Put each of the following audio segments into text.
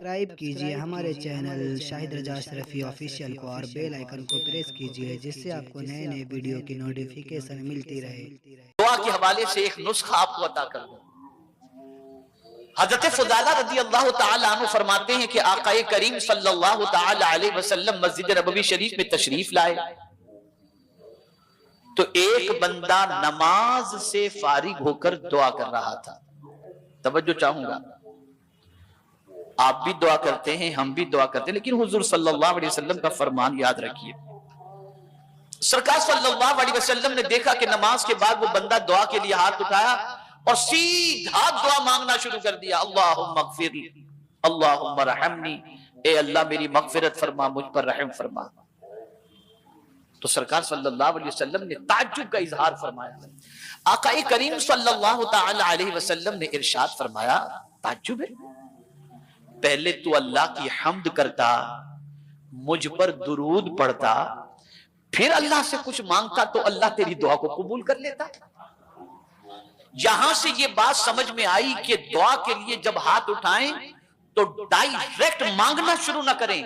Subscribe کیجئے ہمارے channel شاہد رضا اشرفی official کو اور بیل آئیکن کو پریس کیجئے جس سے آپ کو نئے نئے ویڈیو کی نوٹیفیکیشن ملتی رہے۔ دعا کے حوالے سے ایک نسخہ آپ کو عطا کر دوں۔ حضرت فضالہ رضی اللہ تعالیٰ عنہ فرماتے ہیں کہ آقا کریم صلی اللہ تعالیٰ علیہ وسلم مسجد نبوی شریف میں تشریف لائے تو ایک بندہ نماز سے فارغ ہو کر دعا کر رہا تھا۔ توجہ چاہوں گا، آپ بھی دعا کرتے ہیں، ہم بھی دعا کرتے ہیں، لیکن حضور صلی اللہ علیہ وسلم کا فرمان یاد رکھیے۔ سرکار صلی اللہ علیہ وسلم نے دیکھا کہ نماز کے بعد وہ بندہ دعا کے لیے ہاتھ اٹھایا اور سیدھا دعا مانگنا شروع کر دیا، اللہم اغفر لی، اللہم رحمنی، اے اللہ میری مغفرت فرما، مجھ پر رحم فرما۔ تو سرکار صلی اللہ علیہ وسلم نے تعجب کا اظہار فرمایا۔ آقا کریم صلی اللہ تعالی علیہ وسلم نے ارشاد فرمایا، تعجب ہے، پہلے تو اللہ کی حمد کرتا، مجھ پر درود پڑھتا، پھر اللہ سے کچھ مانگتا تو اللہ تیری دعا کو قبول کر لیتا۔ یہاں سے یہ بات سمجھ میں آئی کہ دعا کے لیے جب ہاتھ اٹھائیں تو ڈائریکٹ مانگنا شروع نہ کریں،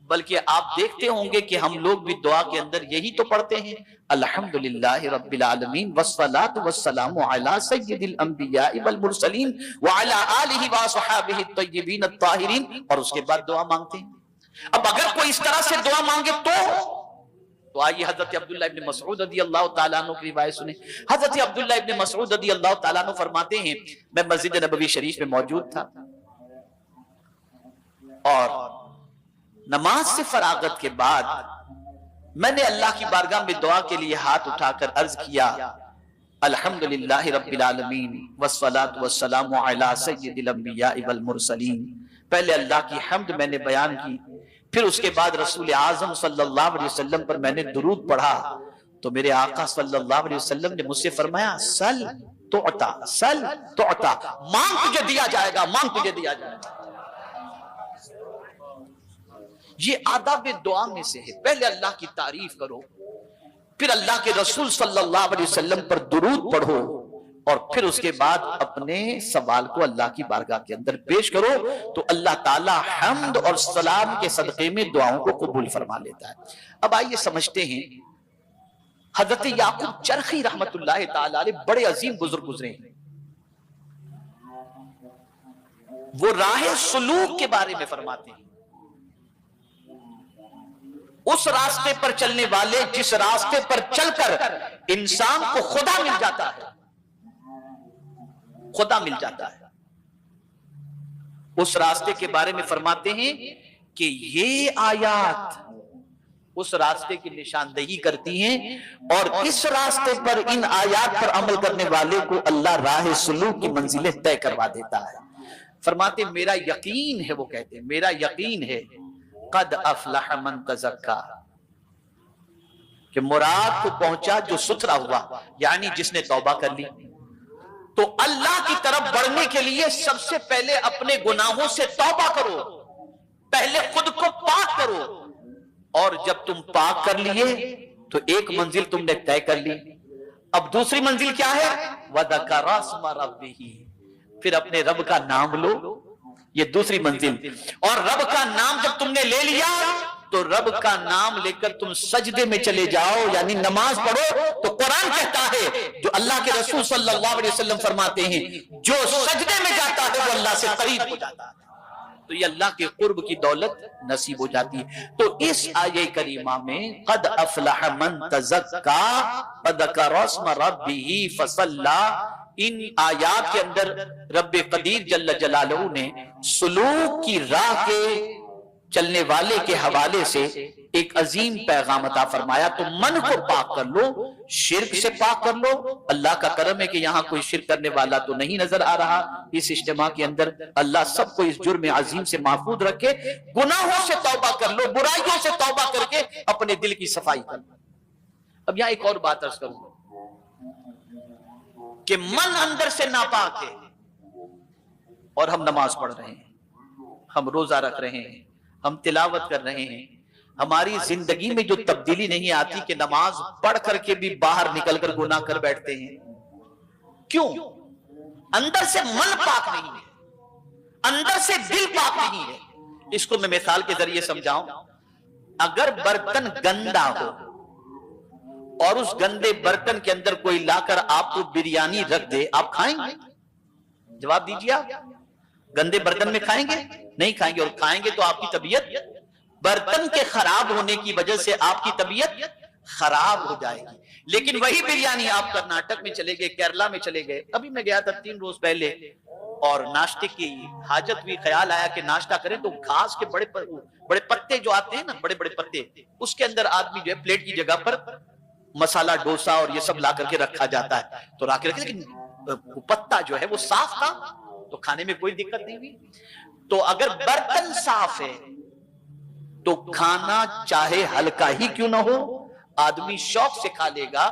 بلکہ آپ دیکھتے ہوں گے کہ ہم لوگ بھی دعا کے اندر یہی تو پڑھتے ہیں، الحمدللہ رب العالمین والصلاة والسلام علی سید الانبیاء والمرسلین وعلی آلہ وصحابہ الطیبین الطاہرین، اور اس کے بعد دعا مانگتے ہیں۔ اب اگر کوئی اس طرح سے دعا مانگے تو آئیے حضرت عبداللہ ابن مسعود رضی اللہ تعالیٰ عنہ کی روایت سنیں۔ حضرت عبداللہ ابن مسعود رضی اللہ تعالیٰ عنہ فرماتے ہیں، میں مسجد نبوی شریف میں موجود تھا اور نماز سے فراغت کے بعد میں نے اللہ کی بارگاہ میں دعا کے لیے ہاتھ اٹھا کر عرض کیا، الحمدللہ رب العالمین والصلاة والسلام علی سید الانبیاء والمرسلین۔ پہلے اللہ کی حمد میں نے بیان کی، پھر اس کے بعد رسول اعظم صلی اللہ علیہ وسلم پر میں نے درود پڑھا تو میرے آقا صلی اللہ علیہ وسلم نے مجھ سے فرمایا، سل تعطا، سل تعطا، مانگ تجھے دیا جائے گا، مانگ تجھے دیا جائے گا۔ یہ آداب دعا میں سے ہے، پہلے اللہ کی تعریف کرو، پھر اللہ کے رسول صلی اللہ علیہ وسلم پر درود پڑھو، اور پھر اس کے بعد اپنے سوال کو اللہ کی بارگاہ کے اندر پیش کرو تو اللہ تعالی حمد اور سلام کے صدقے میں دعاؤں کو قبول فرما لیتا ہے۔ اب آئیے سمجھتے ہیں، حضرت یعقوب چرخی رحمت اللہ تعالی علیہ بڑے عظیم بزرگ گزرے ہیں، وہ راہ سلوک کے بارے میں فرماتے ہیں، اس راستے پر چلنے والے جس راستے پر چل کر انسان کو خدا مل جاتا ہے، خدا مل جاتا ہے، اس راستے کے بارے میں فرماتے ہیں کہ یہ آیات اس راستے کی نشاندہی کرتی ہیں، اور اس راستے پر ان آیات پر عمل کرنے والے کو اللہ راہ سلوک کی منزلیں طے کروا دیتا ہے۔ فرماتے ہیں میرا یقین ہے، وہ کہتے ہیں میرا یقین ہے، قد افلح من تزکا، کہ مراد کو پہنچا جو ستھرا ہوا، یعنی جس نے توبہ کر لی۔ تو اللہ کی طرف بڑھنے کے لیے سب سے پہلے اپنے گناہوں سے توبہ کرو، پہلے خود کو پاک کرو، اور جب تم پاک کر لیے تو ایک منزل تم نے طے کر لی، اب دوسری منزل کیا ہے؟ وَذَكَرَ اسْمَ رَبِّهِ، پھر اپنے رب کا نام لو، یہ دوسری منزل، اور رب کا نام جب تم نے لے لیا تو رب کا نام لے کر تم سجدے میں چلے جاؤ، یعنی نماز پڑھو۔ تو قرآن کہتا ہے، جو اللہ کے رسول صلی اللہ علیہ وسلم فرماتے ہیں، جو سجدے میں جاتا ہے وہ اللہ سے قریب ہو جاتا ہے، تو یہ اللہ کے قرب کی دولت نصیب ہو جاتی ہے۔ تو اس آیہ کریمہ میں قد افلح من تزکا وذکر اسم ربہ فصلی، ان آیات کے اندر رب قدیر جل جلالہ نے سلوک کی راہ کے چلنے والے کے حوالے سے ایک عظیم پیغام عطا فرمایا۔ تو من کو پاک کر لو، شرک سے پاک کر لو۔ اللہ کا کرم ہے کہ یہاں کوئی شرک کرنے والا تو نہیں نظر آ رہا اس اجتماع کے اندر، اللہ سب کو اس جرم عظیم سے محفوظ رکھے۔ گناہوں سے توبہ کر لو، برائیوں سے توبہ کر کے اپنے دل کی صفائی کر لو۔ اب یہاں ایک اور بات عرض کروں کہ من اندر سے ناپاک ہے اور ہم نماز پڑھ رہے ہیں، ہم روزہ رکھ رہے ہیں، ہم تلاوت کر رہے ہیں، ہماری زندگی میں جو تبدیلی نہیں آتی کہ نماز پڑھ کر کے بھی باہر نکل کر گناہ کر بیٹھتے ہیں، کیوں؟ اندر سے من پاک نہیں ہے۔ اندر سے دل پاک نہیں ہے. اس کو میں مثال کے ذریعے سمجھاؤں. اگر برتن گندا ہو اور اس گندے برتن کے اندر کوئی لا کر آپ کو بریانی رکھ دے, آپ کھائیں گے؟ جواب دیجیے. آپ گندے برتن میں کھائیں گے؟ نہیں کھائیں گے. اور کھائیں گے تو آپ کی طبیعت برتن کے خراب ہونے کی وجہ سے آپ کی طبیعت خراب ہو جائے گی. لیکن وہی بریانی آپ کرناٹک میں چلے گئے, کیرلا میں چلے گئے. ابھی میں گیا تھا 3 روز پہلے اور ناشتے کی حاجت ہوئی, خیال آیا کہ ناشتہ کریں تو گھاس کے بڑے پتے جو آتے ہیں نا, بڑے بڑے پتے, اس کے اندر آدمی جو ہے پلیٹ کی جگہ پر مسالہ ڈوسا اور یہ سب لا کر کے رکھا جاتا ہے. تو لا کے رکھے, لیکن پتا جو ہے وہ صاف تھا تو کھانے میں کوئی دقت نہیں ہوئی. تو اگر برتن صاف ہے تو کھانا چاہے ہلکا ہی کیوں نہ ہو آدمی شوق سے کھا لے گا.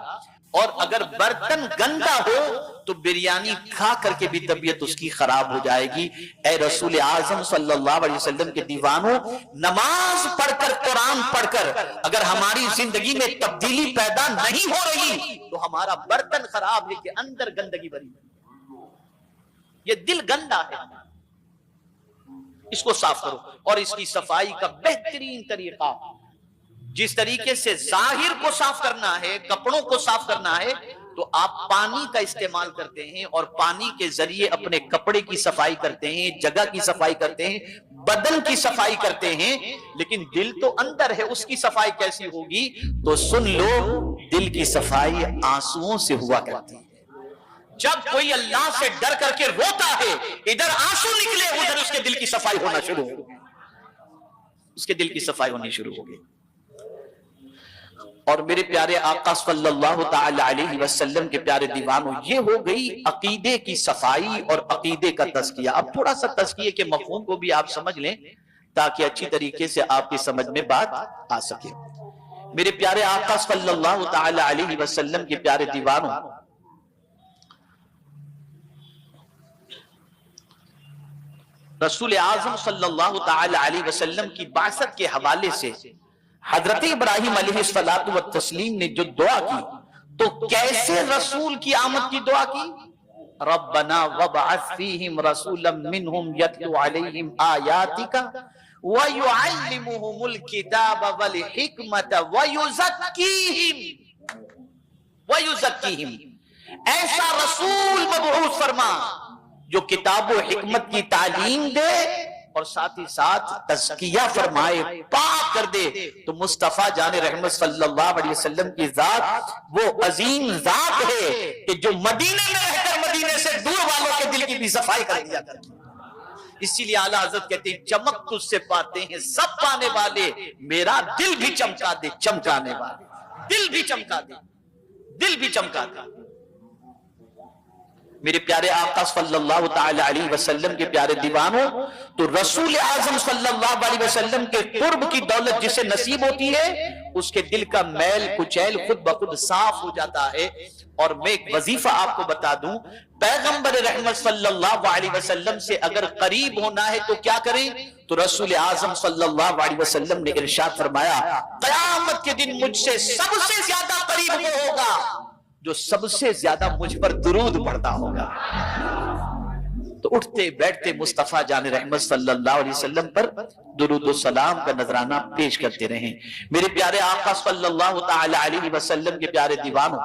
اور اگر برتن گندا ہو تو بریانی کھا کر کے بھی طبیعت اس کی خراب ہو جائے گی. اے رسول اعظم صلی اللہ علیہ وسلم کے دیوانوں, نماز پڑھ کر, قرآن پڑھ کر اگر ہماری زندگی میں تبدیلی پیدا نہیں ہو رہی تو ہمارا برتن خراب ہے کہ اندر گندگی بھری. یہ دل گندا ہے, اس کو صاف کرو. اور اس کی صفائی کا بہترین طریقہ, جس طریقے سے ظاہر کو صاف کرنا ہے, کپڑوں کو صاف کرنا ہے, تو آپ پانی کا استعمال کرتے ہیں اور پانی کے ذریعے اپنے کپڑے کی صفائی کرتے ہیں, جگہ کی صفائی کرتے ہیں, بدن کی صفائی کرتے ہیں. لیکن دل تو اندر ہے, اس کی صفائی کیسی ہوگی؟ تو سن لو, دل کی صفائی آنسوؤں سے ہوا کرتی ہے. جب کوئی اللہ سے ڈر کر کے روتا ہے, ادھر آنسو نکلے, ادھر اس کے دل کی صفائی ہونا شروع ہوگی, اس کے دل کی صفائی ہونی شروع ہوگی. اور میرے پیارے آقا صلی اللہ تعالی علیہ وسلم کے پیارے دیوانوں, یہ ہو گئی عقیدے کی صفائی اور عقیدے کا تزکیہ. اب تھوڑا سا تزکیے کے مفہوم کو بھی آپ سمجھ لیں تاکہ اچھی طریقے سے آپ کی سمجھ میں بات آ سکے. میرے پیارے آقا صلی اللہ تعالی علیہ وسلم کے پیارے دیوانوں, رسول اعظم صلی اللہ تعالی علیہ وسلم کی بعثت کے حوالے سے حضرت ابراہیم علیہ الصلوۃ والتسلیم نے جو دعا کی, تو کیسے رسول کی آمد کی دعا کی؟ ربنا وابعث فیہم رسولا منہم یتلو علیہم آیاتک ویعلمہم الکتاب والحکمت ویزکیہم. ایسا رسول مبعوث فرما جو کتاب و حکمت کی تعلیم دے اور ساتھ ہی ساتھ تزکیہ فرمائے, پاک کر دے. تو مصطفیٰ جان رحمت صلی اللہ علیہ وسلم کی ذات وہ عظیم ذات ہے کہ جو مدینے میں رہ کر مدینے سے دور والوں کے دل کی بھی صفائی کر دیا کرتی. اسی لیے اعلیٰ حضرت کہتے ہیں, چمک تجھ سے پاتے ہیں سب پانے والے, میرا دل بھی چمکا دے چمکانے والے. دل بھی چمکا دے, دل بھی چمکا دے. میرے پیارے آقا صلی اللہ تعالی علیہ وسلم کے پیارے دیوانوں, تو رسول اعظم صلی اللہ علیہ وسلم کے قرب کی دولت جسے نصیب ہوتی ہے, اس کے دل کا میل کچیل خود بخود صاف ہو جاتا ہے. اور میں ایک وظیفہ آپ کو بتا دوں, پیغمبر رحمت صلی اللہ علیہ وسلم سے اگر قریب ہونا ہے تو کیا کریں؟ تو رسول اعظم صلی اللہ علیہ وسلم نے ارشاد فرمایا, قیامت کے دن مجھ سے سب سے زیادہ قریب وہ ہوگا جو سب سے زیادہ مجھ پر درود پڑھتا ہوگا. تو اٹھتے بیٹھتے مصطفیٰ جان رحمت صلی اللہ علیہ وسلم پر درود و سلام کا نذرانہ پیش کرتے رہیں. میرے پیارے آقا صلی اللہ تعالی علیہ وسلم کے پیارے دیوانوں,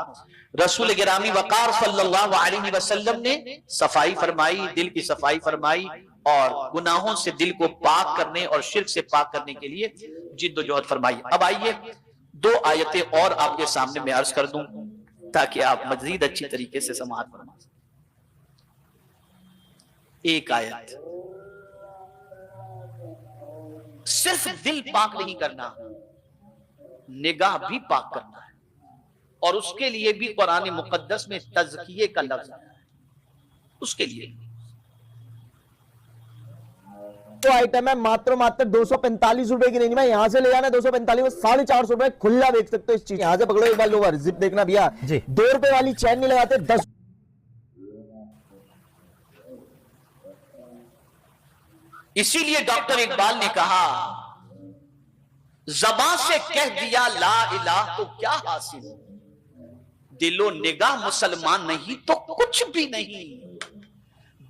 رسول گرامی وقار صلی اللہ علیہ وسلم نے صفائی فرمائی, دل کی صفائی فرمائی اور گناہوں سے دل کو پاک کرنے اور شرک سے پاک کرنے کے لیے جد و جہد فرمائی. اب آئیے 2 آیتیں اور آپ کے سامنے میں عرض کر دوں تاکہ آپ مزید اچھی طریقے سے سماعت فرما سکیں. ایک آیت, صرف دل پاک نہیں کرنا, نگاہ بھی پاک کرنا ہے, اور اس کے لیے بھی قرآن مقدس میں تزکیے کا لفظ ہے. اس کے لیے تو آئٹم ہے ماتر 245 روپے کی نہیں, میں یہاں سے لے جانا 245 میں 450 روپے کھلا دیکھ سکتے ہو. اس چیز یہاں سے پکڑو ایک بار لوور زپ دیکھنا بھیا, 2 روپے والی چین نہیں لگاتے, 10. اسی لیے ڈاکٹر اقبال نے کہا, زبان سے کہہ دیا لا الہ تو کیا حاصل, دل و نگاہ مسلمان نہیں تو کچھ بھی نہیں.